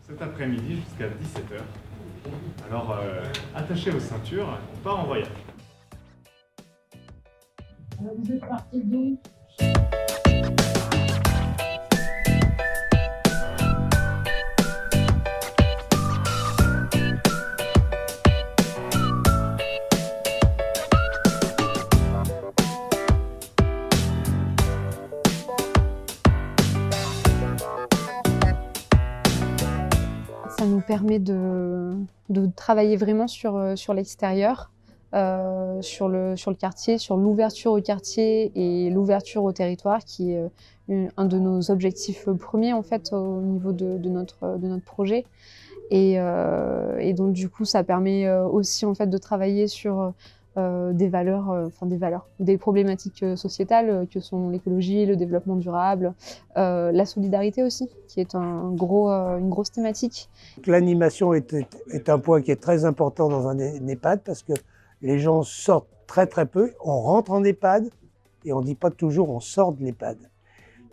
cet après-midi jusqu'à 17 h. Alors, attachez vos ceintures, on part en voyage. Vous êtes parti d'où? Ça nous permet de travailler vraiment sur l'extérieur, sur le quartier, sur l'ouverture au quartier et l'ouverture au territoire, qui est un de nos objectifs premiers en fait au niveau de notre projet. Et donc du coup, ça permet aussi en fait de travailler sur des problématiques sociétales que sont l'écologie, le développement durable, la solidarité aussi, qui est une grosse thématique. L'animation est un point qui est très important dans un EHPAD parce que les gens sortent très peu, on rentre en EHPAD et on ne dit pas toujours on sort de l'EHPAD.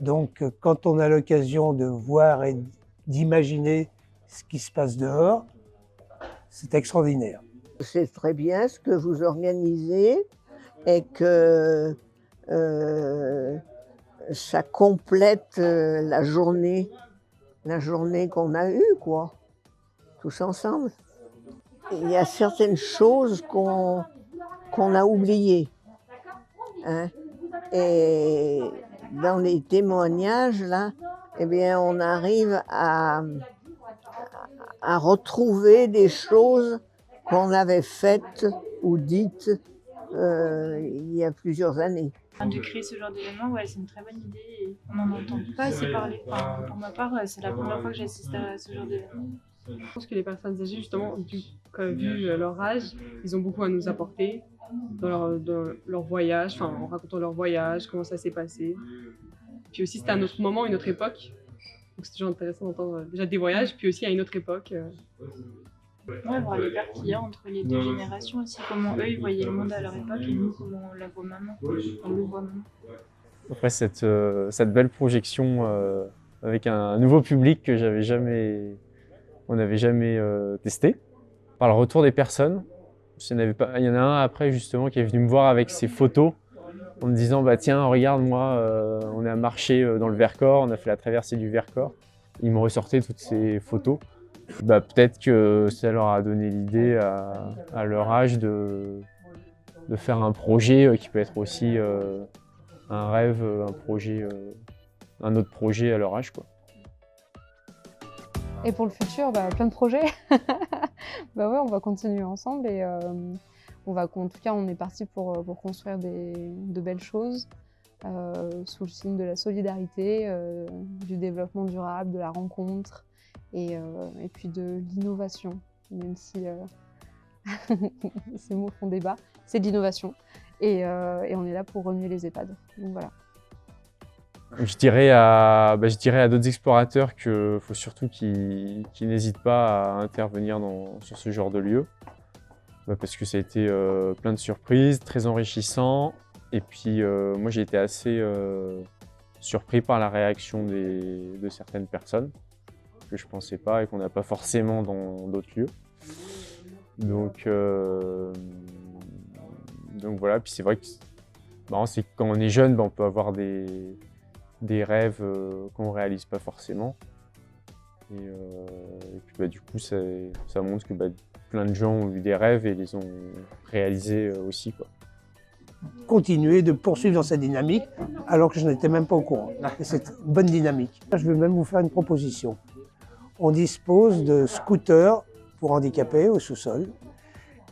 Donc quand on a l'occasion de voir et d'imaginer ce qui se passe dehors, c'est extraordinaire. C'est très bien ce que vous organisez et que ça complète la journée qu'on a eue, quoi, tous ensemble. Il y a certaines choses qu'on a oubliées, hein. Et dans les témoignages, là, eh bien, on arrive à retrouver des choses qu'on avait faites ou dites il y a plusieurs années. De créer ce genre d'événement, ouais, c'est une très bonne idée et on n'en entend pas assez parler. Enfin, pour ma part, c'est la première fois que j'assiste à ce genre d'événement. Je pense que les personnes âgées, justement, vu leur âge, ils ont beaucoup à nous apporter dans leur voyage, enfin, en racontant leur voyage, comment ça s'est passé. Puis aussi, c'était à un autre moment, une autre époque. Donc c'est toujours intéressant d'entendre déjà des voyages, puis aussi à une autre époque. Ouais, voir l'écart qu'il y a entre les deux générations aussi, comment eux ils voyaient le monde à leur époque et nous comment on la voit maintenant, on le voit maintenant. Après cette belle projection avec un nouveau public que on n'avait jamais testé. Par le retour des personnes, il y en a un après justement qui est venu me voir avec ses photos en me disant bah tiens regarde moi on a marché dans le Vercors, on a fait la traversée du Vercors. Il me ressortait toutes ces photos. Bah, peut-être que ça leur a donné l'idée à leur âge de faire un projet qui peut être aussi un rêve, un autre projet à leur âge, quoi. Et pour le futur, plein de projets. Ouais, on va continuer ensemble et en tout cas, on est parti pour construire de belles choses sous le signe de la solidarité, du développement durable, de la rencontre et puis de l'innovation, même si ces mots font débat, c'est de l'innovation et on est là pour remuer les EHPAD. Donc voilà. Je dirais à d'autres explorateurs qu'il faut surtout qu'ils n'hésitent pas à intervenir sur ce genre de lieu. Parce que ça a été plein de surprises, très enrichissant. Et puis moi j'ai été assez surpris par la réaction de certaines personnes que je ne pensais pas et qu'on n'a pas forcément dans d'autres lieux. Donc voilà, puis c'est vrai que c'est que quand on est jeune, on peut avoir des rêves qu'on ne réalise pas forcément. Et puis du coup, ça montre que plein de gens ont eu des rêves et les ont réalisés aussi, quoi. Continuer de poursuivre dans cette dynamique alors que je n'étais même pas au courant. C'est une bonne dynamique. Je vais même vous faire une proposition. On dispose de scooters pour handicapés au sous-sol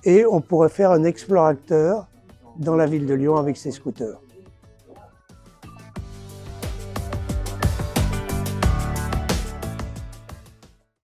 et on pourrait faire un explorateur dans la ville de Lyon avec ces scooters.